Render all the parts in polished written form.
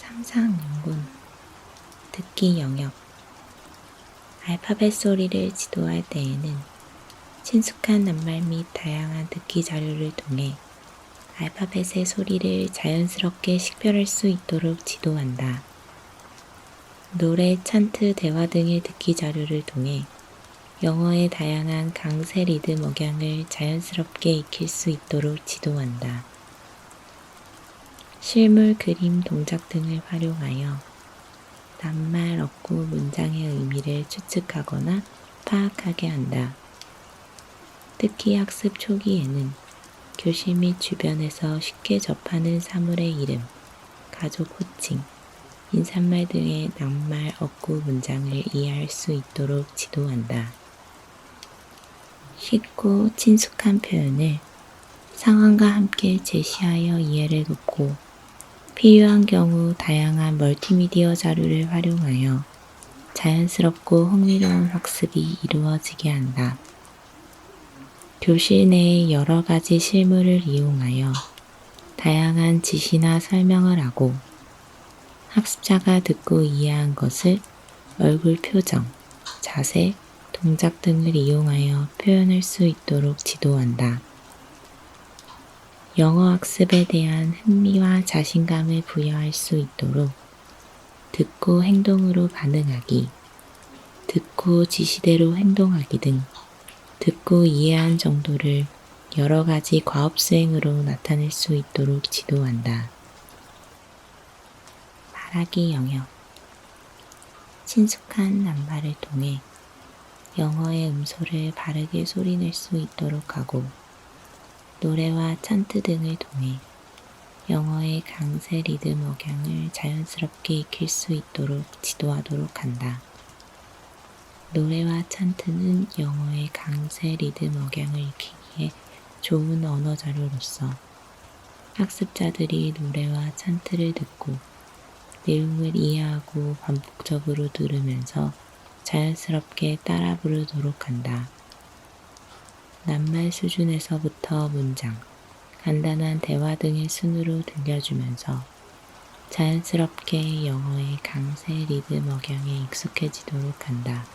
상상연군, 듣기 영역. 알파벳 소리를 지도할 때에는 친숙한 낱말 및 다양한 듣기 자료를 통해 알파벳의 소리를 자연스럽게 식별할 수 있도록 지도한다. 노래, 찬트, 대화 등의 듣기 자료를 통해 영어의 다양한 강세 리듬 억양을 자연스럽게 익힐 수 있도록 지도한다. 실물, 그림, 동작 등을 활용하여 낱말, 어구, 문장의 의미를 추측하거나 파악하게 한다. 특히 학습 초기에는 교실 및 주변에서 쉽게 접하는 사물의 이름, 가족 호칭, 인사말 등의 낱말, 어구, 문장을 이해할 수 있도록 지도한다. 쉽고 친숙한 표현을 상황과 함께 제시하여 이해를 돕고 필요한 경우 다양한 멀티미디어 자료를 활용하여 자연스럽고 흥미로운 학습이 이루어지게 한다. 교실 내에 여러 가지 실물을 이용하여 다양한 지시나 설명을 하고 학습자가 듣고 이해한 것을 얼굴 표정, 자세, 동작 등을 이용하여 표현할 수 있도록 지도한다. 영어 학습에 대한 흥미와 자신감을 부여할 수 있도록 듣고 행동으로 반응하기, 듣고 지시대로 행동하기 등 듣고 이해한 정도를 여러 가지 과업 수행으로 나타낼 수 있도록 지도한다. 말하기 영역. 친숙한 낱말을 통해 영어의 음소를 바르게 소리낼 수 있도록 하고 노래와 찬트 등을 통해 영어의 강세 리듬 억양을 자연스럽게 익힐 수 있도록 지도하도록 한다. 노래와 찬트는 영어의 강세 리듬 억양을 익히기에 좋은 언어 자료로서 학습자들이 노래와 찬트를 듣고 내용을 이해하고 반복적으로 들으면서 자연스럽게 따라 부르도록 한다. 낱말 수준에서부터 문장, 간단한 대화 등의 순으로 들려주면서 자연스럽게 영어의 강세 리듬 억양에 익숙해지도록 한다.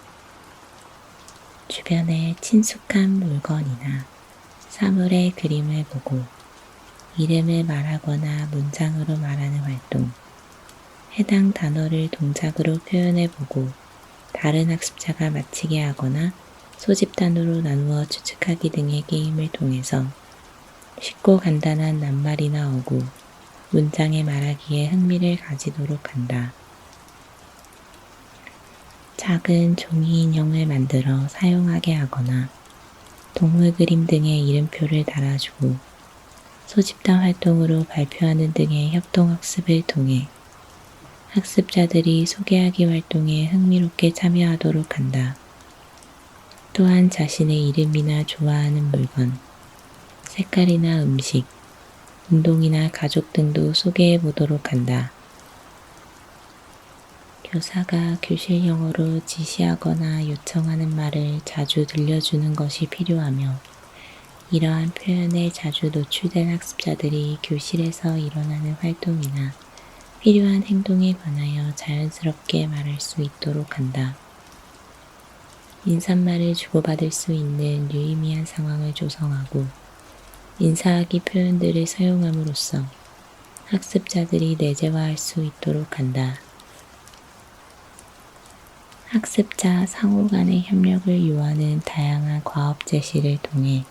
주변에 친숙한 물건이나 사물의 그림을 보고 이름을 말하거나 문장으로 말하는 활동, 해당 단어를 동작으로 표현해보고 다른 학습자가 맞히게 하거나 소집단으로 나누어 추측하기 등의 게임을 통해서 쉽고 간단한 낱말이나 어구, 문장의 말하기에 흥미를 가지도록 한다. 작은 종이 인형을 만들어 사용하게 하거나 동물 그림 등의 이름표를 달아주고 소집단 활동으로 발표하는 등의 협동학습을 통해 학습자들이 소개하기 활동에 흥미롭게 참여하도록 한다. 또한 자신의 이름이나 좋아하는 물건, 색깔이나 음식, 운동이나 가족 등도 소개해 보도록 한다. 교사가 교실 영어로 지시하거나 요청하는 말을 자주 들려주는 것이 필요하며 이러한 표현에 자주 노출된 학습자들이 교실에서 일어나는 활동이나 필요한 행동에 관하여 자연스럽게 말할 수 있도록 한다. 인사말을 주고받을 수 있는 유의미한 상황을 조성하고 인사하기 표현들을 사용함으로써 학습자들이 내재화할 수 있도록 한다. 학습자 상호 간의 협력을 요하는 다양한 과업 제시를 통해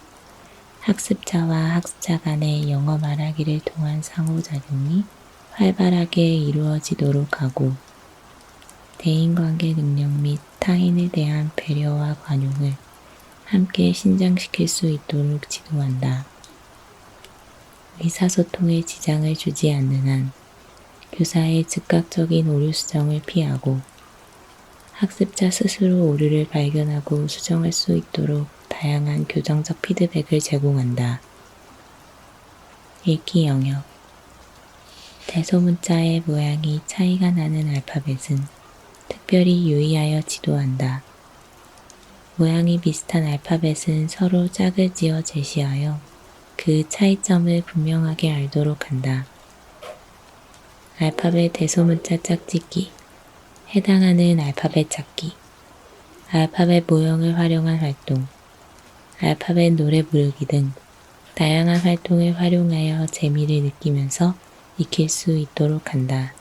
학습자와 학습자 간의 영어 말하기를 통한 상호작용이 활발하게 이루어지도록 하고 대인관계 능력 및 타인에 대한 배려와 관용을 함께 신장시킬 수 있도록 지도한다. 의사소통에 지장을 주지 않는 한 교사의 즉각적인 오류 수정을 피하고 학습자 스스로 오류를 발견하고 수정할 수 있도록 다양한 교정적 피드백을 제공한다. 읽기 영역. 대소문자의 모양이 차이가 나는 알파벳은 특별히 유의하여 지도한다. 모양이 비슷한 알파벳은 서로 짝을 지어 제시하여 그 차이점을 분명하게 알도록 한다. 알파벳 대소문자 짝짓기, 해당하는 알파벳 찾기, 알파벳 모형을 활용한 활동, 알파벳 노래 부르기 등 다양한 활동을 활용하여 재미를 느끼면서 익힐 수 있도록 한다.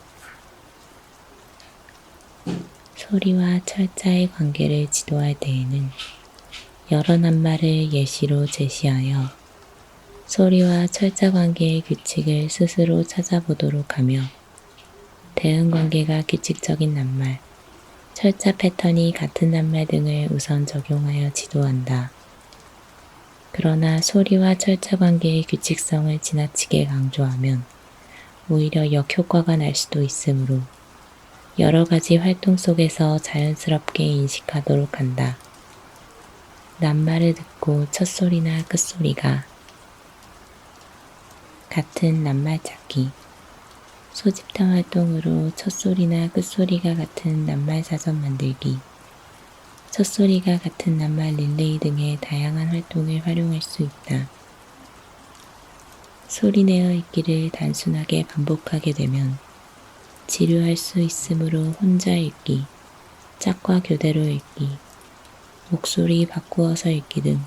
소리와 철자의 관계를 지도할 때에는 여러 낱말을 예시로 제시하여 소리와 철자 관계의 규칙을 스스로 찾아보도록 하며 대응 관계가 규칙적인 낱말, 철자 패턴이 같은 낱말 등을 우선 적용하여 지도한다. 그러나 소리와 철자 관계의 규칙성을 지나치게 강조하면 오히려 역효과가 날 수도 있으므로 여러 가지 활동 속에서 자연스럽게 인식하도록 한다. 낱말을 듣고 첫소리나 끝소리가 같은 낱말 찾기, 소집단 활동으로 첫소리나 끝소리가 같은 낱말 사전 만들기, 첫소리가 같은 낱말 릴레이 등의 다양한 활동을 활용할 수 있다. 소리내어 읽기를 단순하게 반복하게 되면 지루할 수 있으므로 혼자 읽기, 짝과 교대로 읽기, 목소리 바꾸어서 읽기 등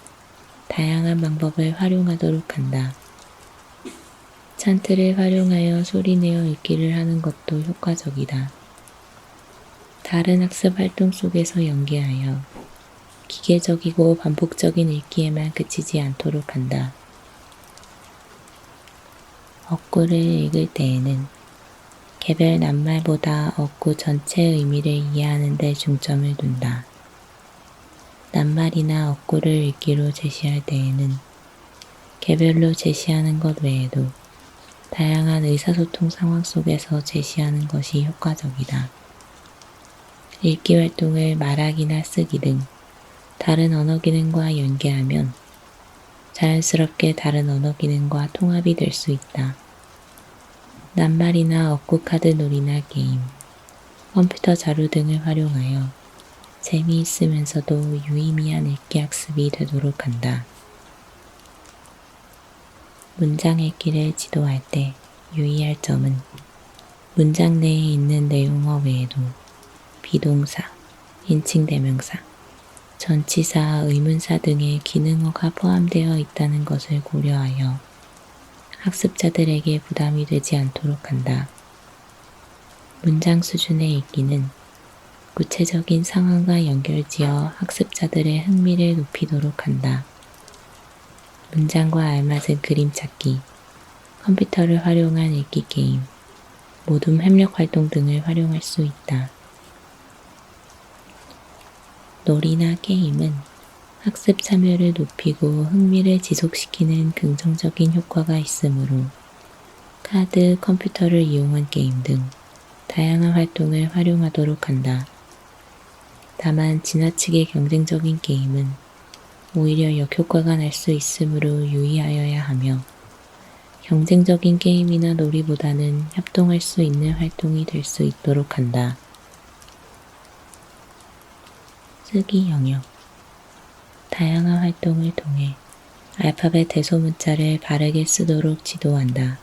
다양한 방법을 활용하도록 한다. 찬트를 활용하여 소리내어 읽기를 하는 것도 효과적이다. 다른 학습 활동 속에서 연계하여 기계적이고 반복적인 읽기에만 그치지 않도록 한다. 어구를 읽을 때에는 개별 낱말보다 어구 전체 의미를 이해하는 데 중점을 둔다. 낱말이나 어구를 읽기로 제시할 때에는 개별로 제시하는 것 외에도 다양한 의사소통 상황 속에서 제시하는 것이 효과적이다. 읽기 활동을 말하기나 쓰기 등 다른 언어 기능과 연계하면 자연스럽게 다른 언어 기능과 통합이 될 수 있다. 낱말이나 어구 카드 놀이나 게임, 컴퓨터 자료 등을 활용하여 재미있으면서도 유의미한 읽기 학습이 되도록 한다. 문장 읽기를 지도할 때 유의할 점은 문장 내에 있는 내용어 외에도 비동사, 인칭대명사, 전치사, 의문사 등의 기능어가 포함되어 있다는 것을 고려하여 학습자들에게 부담이 되지 않도록 한다. 문장 수준의 읽기는 구체적인 상황과 연결지어 학습자들의 흥미를 높이도록 한다. 문장과 알맞은 그림 찾기, 컴퓨터를 활용한 읽기 게임, 모둠 협력 활동 등을 활용할 수 있다. 놀이나 게임은 학습 참여를 높이고 흥미를 지속시키는 긍정적인 효과가 있으므로 카드, 컴퓨터를 이용한 게임 등 다양한 활동을 활용하도록 한다. 다만 지나치게 경쟁적인 게임은 오히려 역효과가 날 수 있으므로 유의하여야 하며 경쟁적인 게임이나 놀이보다는 협동할 수 있는 활동이 될 수 있도록 한다. 쓰기 영역. 다양한 활동을 통해 알파벳 대소문자를 바르게 쓰도록 지도한다.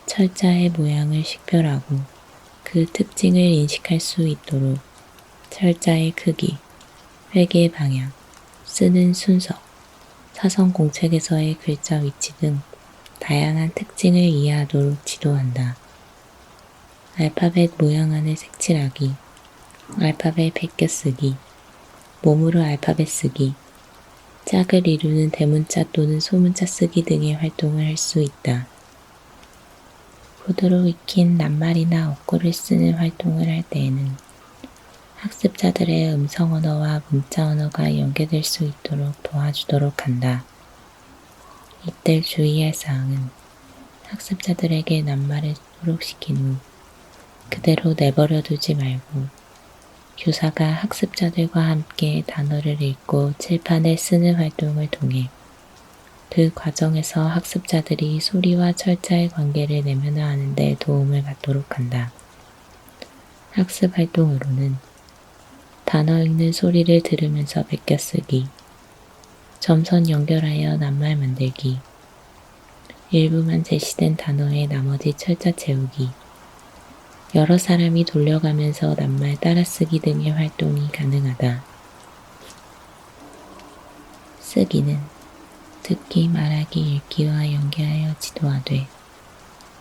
철자의 모양을 식별하고 그 특징을 인식할 수 있도록 철자의 크기, 회계 방향, 쓰는 순서, 사선 공책에서의 글자 위치 등 다양한 특징을 이해하도록 지도한다. 알파벳 모양 안에 색칠하기, 알파벳 베껴쓰기, 몸으로 알파벳 쓰기, 짝을 이루는 대문자 또는 소문자 쓰기 등의 활동을 할 수 있다. 코드로 익힌 낱말이나 어구를 쓰는 활동을 할 때에는 학습자들의 음성 언어와 문자 언어가 연계될 수 있도록 도와주도록 한다. 이때 주의할 사항은 학습자들에게 낱말을 수록시킨 후 그대로 내버려 두지 말고 교사가 학습자들과 함께 단어를 읽고 칠판에 쓰는 활동을 통해 그 과정에서 학습자들이 소리와 철자의 관계를 내면화하는 데 도움을 받도록 한다. 학습 활동으로는 단어 읽는 소리를 들으면서 베껴쓰기, 점선 연결하여 낱말 만들기, 일부만 제시된 단어의 나머지 철자 채우기, 여러 사람이 돌려가면서 낱말 따라쓰기 등의 활동이 가능하다. 쓰기는 듣기, 말하기, 읽기와 연계하여 지도하되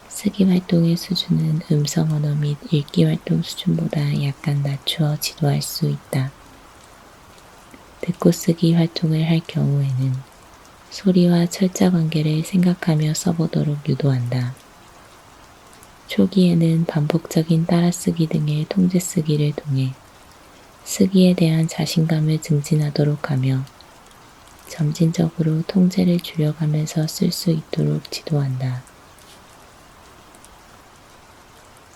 쓰기 활동의 수준은 음성 언어 및 읽기 활동 수준보다 약간 낮추어 지도할 수 있다. 듣고 쓰기 활동을 할 경우에는 소리와 철자 관계를 생각하며 써보도록 유도한다. 초기에는 반복적인 따라쓰기 등의 통제 쓰기를 통해 쓰기에 대한 자신감을 증진하도록 하며 점진적으로 통제를 줄여가면서 쓸 수 있도록 지도한다.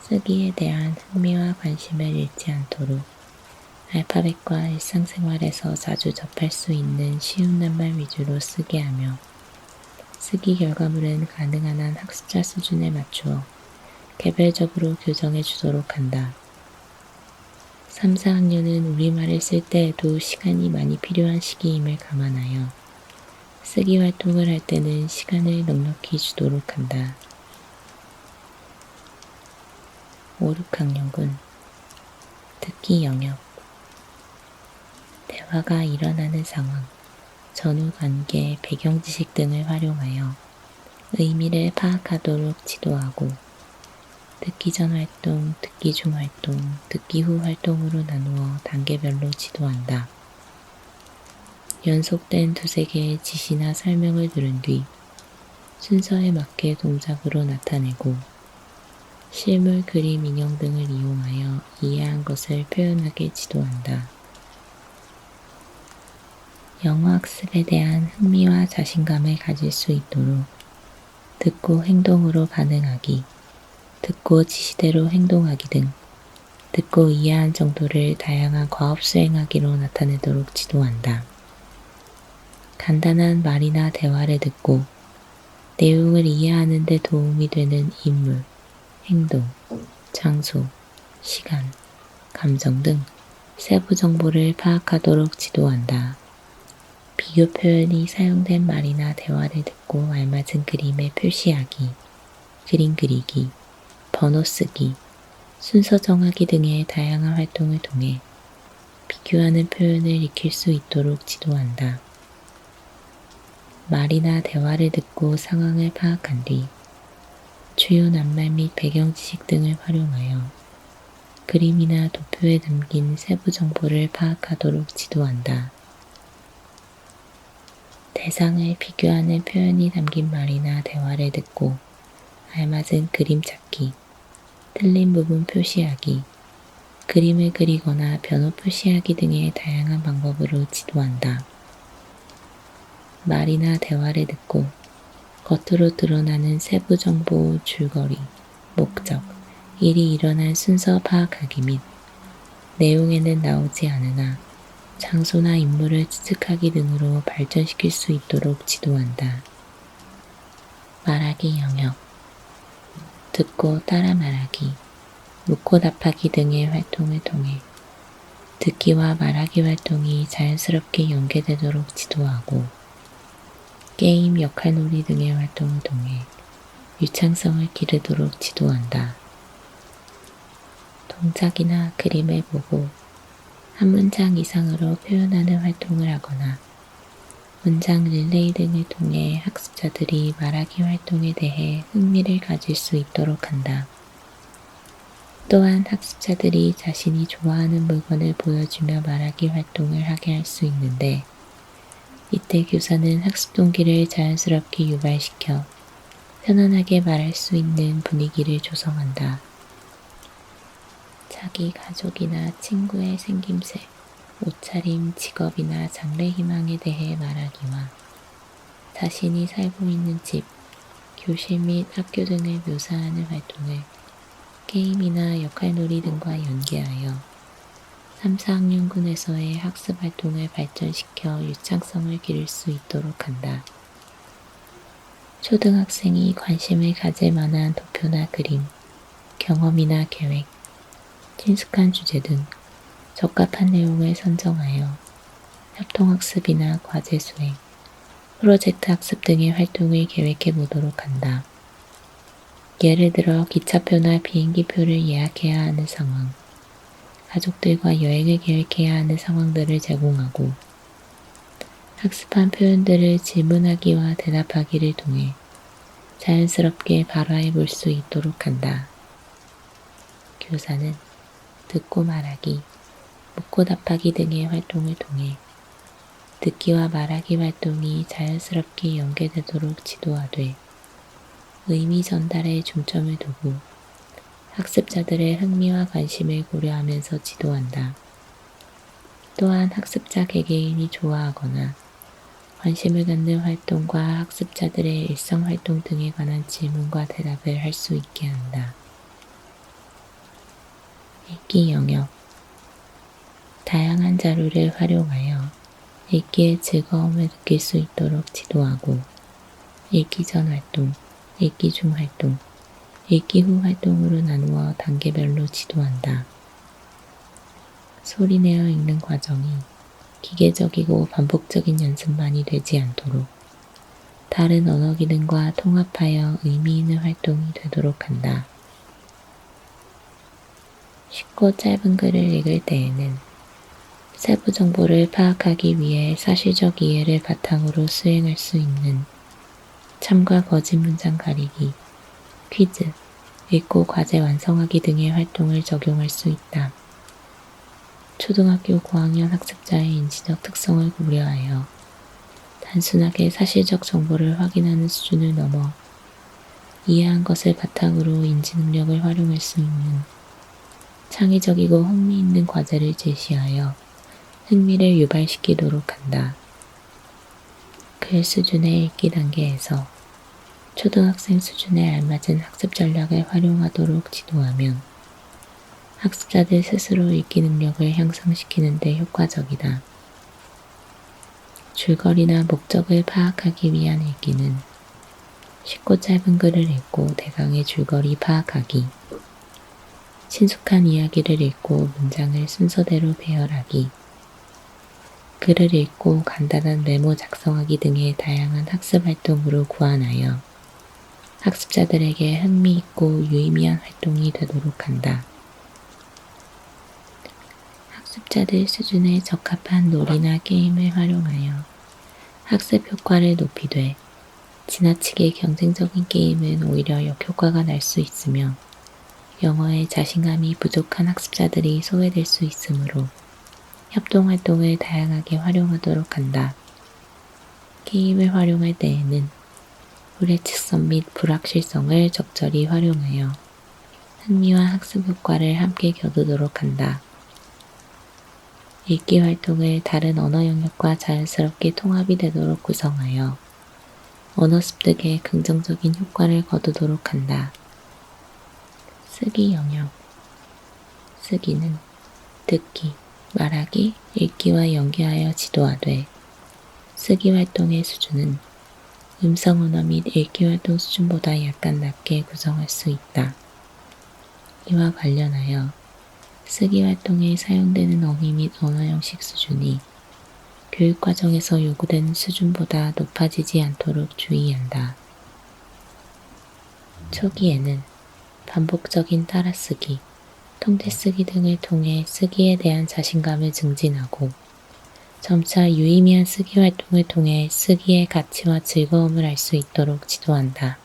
쓰기에 대한 흥미와 관심을 잃지 않도록 알파벳과 일상생활에서 자주 접할 수 있는 쉬운 낱말 위주로 쓰게 하며 쓰기 결과물은 가능한 한 학습자 수준에 맞추어 개별적으로 교정해 주도록 한다. 3, 4학년은 우리말을 쓸 때에도 시간이 많이 필요한 시기임을 감안하여 쓰기 활동을 할 때는 시간을 넉넉히 주도록 한다. 5, 6학년군 듣기 영역 대화가 일어나는 상황, 전후 관계, 배경 지식 등을 활용하여 의미를 파악하도록 지도하고 듣기 전 활동, 듣기 중 활동, 듣기 후 활동으로 나누어 단계별로 지도한다. 연속된 두세 개의 지시나 설명을 들은 뒤 순서에 맞게 동작으로 나타내고 실물, 그림, 인형 등을 이용하여 이해한 것을 표현하게 지도한다. 영어 학습에 대한 흥미와 자신감을 가질 수 있도록 듣고 행동으로 반응하기, 듣고 지시대로 행동하기 등 듣고 이해한 정도를 다양한 과업 수행하기로 나타내도록 지도한다. 간단한 말이나 대화를 듣고 내용을 이해하는 데 도움이 되는 인물, 행동, 장소, 시간, 감정 등 세부 정보를 파악하도록 지도한다. 비교 표현이 사용된 말이나 대화를 듣고 알맞은 그림을 표시하기, 그림 그리기, 번호 쓰기, 순서 정하기 등의 다양한 활동을 통해 비교하는 표현을 익힐 수 있도록 지도한다. 말이나 대화를 듣고 상황을 파악한 뒤 주요 낱말 및 배경 지식 등을 활용하여 그림이나 도표에 담긴 세부 정보를 파악하도록 지도한다. 대상을 비교하는 표현이 담긴 말이나 대화를 듣고 알맞은 그림 찾기, 틀린 부분 표시하기, 그림을 그리거나 변호 표시하기 등의 다양한 방법으로 지도한다. 말이나 대화를 듣고 겉으로 드러나는 세부 정보, 줄거리, 목적, 일이 일어난 순서 파악하기 및 내용에는 나오지 않으나 장소나 인물을 추측하기 등으로 발전시킬 수 있도록 지도한다. 말하기 영역 듣고 따라 말하기, 묻고 답하기 등의 활동을 통해 듣기와 말하기 활동이 자연스럽게 연계되도록 지도하고 게임, 역할놀이 등의 활동을 통해 유창성을 기르도록 지도한다. 동작이나 그림을 보고 한 문장 이상으로 표현하는 활동을 하거나 문장 릴레이 등을 통해 학습자들이 말하기 활동에 대해 흥미를 가질 수 있도록 한다. 또한 학습자들이 자신이 좋아하는 물건을 보여주며 말하기 활동을 하게 할 수 있는데 이때 교사는 학습 동기를 자연스럽게 유발시켜 편안하게 말할 수 있는 분위기를 조성한다. 자기 가족이나 친구의 생김새, 옷차림, 직업이나 장래 희망에 대해 말하기와 자신이 살고 있는 집, 교실 및 학교 등을 묘사하는 활동을 게임이나 역할놀이 등과 연계하여 3, 4학년군에서의 학습 활동을 발전시켜 유창성을 기를 수 있도록 한다. 초등학생이 관심을 가질 만한 도표나 그림, 경험이나 계획, 친숙한 주제 등 적합한 내용을 선정하여 협동학습이나 과제 수행, 프로젝트 학습 등의 활동을 계획해 보도록 한다. 예를 들어 기차표나 비행기표를 예약해야 하는 상황, 가족들과 여행을 계획해야 하는 상황들을 제공하고 학습한 표현들을 질문하기와 대답하기를 통해 자연스럽게 발화해 볼 수 있도록 한다. 교사는 듣고 말하기, 묻고 답하기 등의 활동을 통해 듣기와 말하기 활동이 자연스럽게 연계되도록 지도하되 의미 전달에 중점을 두고 학습자들의 흥미와 관심을 고려하면서 지도한다. 또한 학습자 개개인이 좋아하거나 관심을 갖는 활동과 학습자들의 일상 활동 등에 관한 질문과 대답을 할 수 있게 한다. 읽기 영역. 다양한 자료를 활용하여 읽기의 즐거움을 느낄 수 있도록 지도하고 읽기 전 활동, 읽기 중 활동, 읽기 후 활동으로 나누어 단계별로 지도한다. 소리내어 읽는 과정이 기계적이고 반복적인 연습만이 되지 않도록 다른 언어 기능과 통합하여 의미 있는 활동이 되도록 한다. 쉽고 짧은 글을 읽을 때에는 세부 정보를 파악하기 위해 사실적 이해를 바탕으로 수행할 수 있는 참과 거짓 문장 가리기, 퀴즈, 읽고 과제 완성하기 등의 활동을 적용할 수 있다. 초등학교 고학년 학습자의 인지적 특성을 고려하여 단순하게 사실적 정보를 확인하는 수준을 넘어 이해한 것을 바탕으로 인지 능력을 활용할 수 있는 창의적이고 흥미있는 과제를 제시하여 흥미를 유발시키도록 한다. 글 수준의 읽기 단계에서 초등학생 수준에 알맞은 학습 전략을 활용하도록 지도하면 학습자들 스스로 읽기 능력을 향상시키는 데 효과적이다. 줄거리나 목적을 파악하기 위한 읽기는 쉽고 짧은 글을 읽고 대강의 줄거리 파악하기, 친숙한 이야기를 읽고 문장을 순서대로 배열하기, 글을 읽고 간단한 메모 작성하기 등의 다양한 학습 활동으로 구안하여 학습자들에게 흥미있고 유의미한 활동이 되도록 한다. 학습자들 수준에 적합한 놀이나 게임을 활용하여 학습 효과를 높이되 지나치게 경쟁적인 게임은 오히려 역효과가 날 수 있으며 영어에 자신감이 부족한 학습자들이 소외될 수 있으므로 협동활동을 다양하게 활용하도록 한다. 게임을 활용할 때에는 불예측성 및 불확실성을 적절히 활용하여 흥미와 학습 효과를 함께 겨루도록 한다. 읽기 활동을 다른 언어 영역과 자연스럽게 통합이 되도록 구성하여 언어 습득에 긍정적인 효과를 거두도록 한다. 쓰기 영역. 쓰기는 듣기, 말하기, 읽기와 연계하여 지도하되 쓰기 활동의 수준은 음성 언어 및 읽기 활동 수준보다 약간 낮게 구성할 수 있다. 이와 관련하여 쓰기 활동에 사용되는 어휘 및 언어 형식 수준이 교육과정에서 요구되는 수준보다 높아지지 않도록 주의한다. 초기에는 반복적인 따라쓰기, 통째쓰기 등을 통해 쓰기에 대한 자신감을 증진하고 점차 유의미한 쓰기 활동을 통해 쓰기의 가치와 즐거움을 알 수 있도록 지도한다.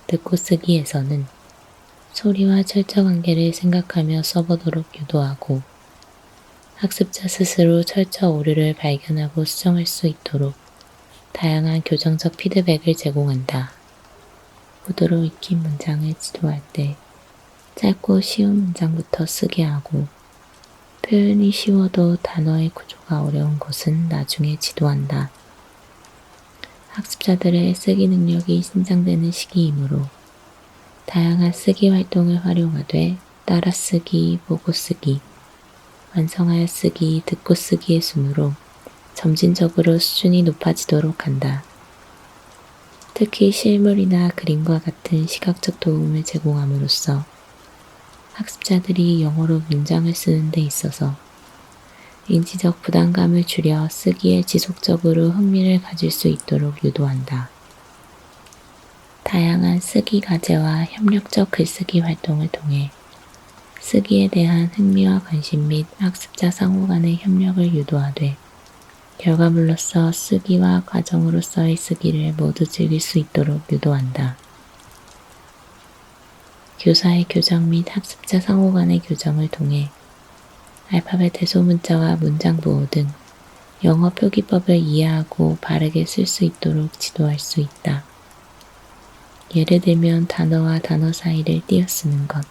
듣고 쓰기에서는 소리와 철저 관계를 생각하며 써보도록 유도하고 학습자 스스로 철저 오류를 발견하고 수정할 수 있도록 다양한 교정적 피드백을 제공한다. 구도로 익힌 문장을 지도할 때 짧고 쉬운 문장부터 쓰게 하고 표현이 쉬워도 단어의 구조가 어려운 것은 나중에 지도한다. 학습자들의 쓰기 능력이 신장되는 시기이므로 다양한 쓰기 활동을 활용하되 따라쓰기, 보고쓰기, 완성하여 쓰기, 듣고 쓰기의 순으로 점진적으로 수준이 높아지도록 한다. 특히 실물이나 그림과 같은 시각적 도움을 제공함으로써 학습자들이 영어로 문장을 쓰는 데 있어서 인지적 부담감을 줄여 쓰기에 지속적으로 흥미를 가질 수 있도록 유도한다. 다양한 쓰기 과제와 협력적 글쓰기 활동을 통해 쓰기에 대한 흥미와 관심 및 학습자 상호 간의 협력을 유도하되 결과물로서 쓰기와 과정으로서의 쓰기를 모두 즐길 수 있도록 유도한다. 교사의 교정 및 학습자 상호 간의 교정을 통해 알파벳 대소문자와 문장 보호 등 영어 표기법을 이해하고 바르게 쓸 수 있도록 지도할 수 있다. 예를 들면 단어와 단어 사이를 띄어쓰는 것,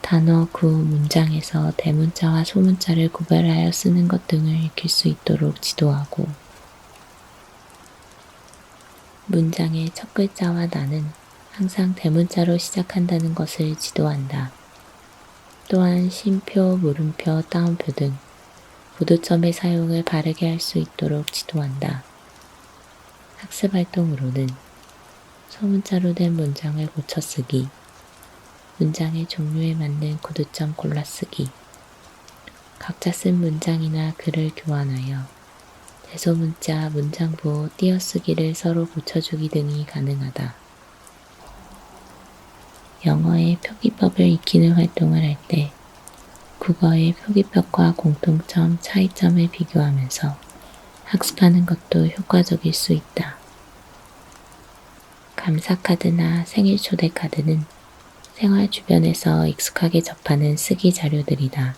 단어, 구, 문장에서 대문자와 소문자를 구별하여 쓰는 것 등을 익힐 수 있도록 지도하고, 문장의 첫 글자와 나는 항상 대문자로 시작한다는 것을 지도한다. 또한 쉼표, 물음표, 따옴표 등 구두점의 사용을 바르게 할 수 있도록 지도한다. 학습 활동으로는 소문자로 된 문장을 고쳐 쓰기, 문장의 종류에 맞는 구두점 골라 쓰기, 각자 쓴 문장이나 글을 교환하여 대소문자, 문장보호, 띄어쓰기를 서로 고쳐주기 등이 가능하다. 영어의 표기법을 익히는 활동을 할 때 국어의 표기법과 공통점, 차이점을 비교하면서 학습하는 것도 효과적일 수 있다. 감사카드나 생일 초대 카드는 생활 주변에서 익숙하게 접하는 쓰기 자료들이다.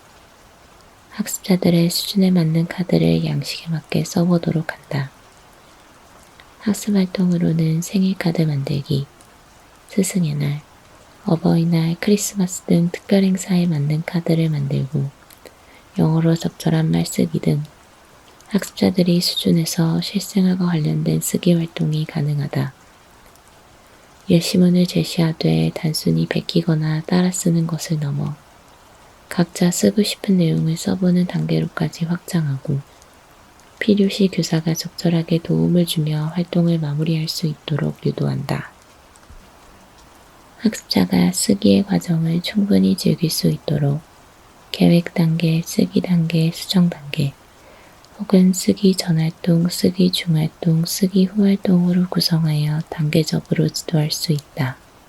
학습자들의 수준에 맞는 카드를 양식에 맞게 써보도록 한다. 학습 활동으로는 생일 카드 만들기, 스승의 날, 어버이날, 크리스마스 등 특별 행사에 맞는 카드를 만들고 영어로 적절한 말 쓰기 등 학습자들이 수준에서 실생활과 관련된 쓰기 활동이 가능하다. 예시문을 제시하되 단순히 베끼거나 따라 쓰는 것을 넘어 각자 쓰고 싶은 내용을 써보는 단계로까지 확장하고 필요시 교사가 적절하게 도움을 주며 활동을 마무리할 수 있도록 유도한다. 학습자가 쓰기의 과정을 충분히 즐길 수 있도록 계획 단계, 쓰기 단계, 수정 단계, 혹은 쓰기 전 활동, 쓰기 중 활동, 쓰기 후 활동으로 구성하여 단계적으로 지도할 수 있다.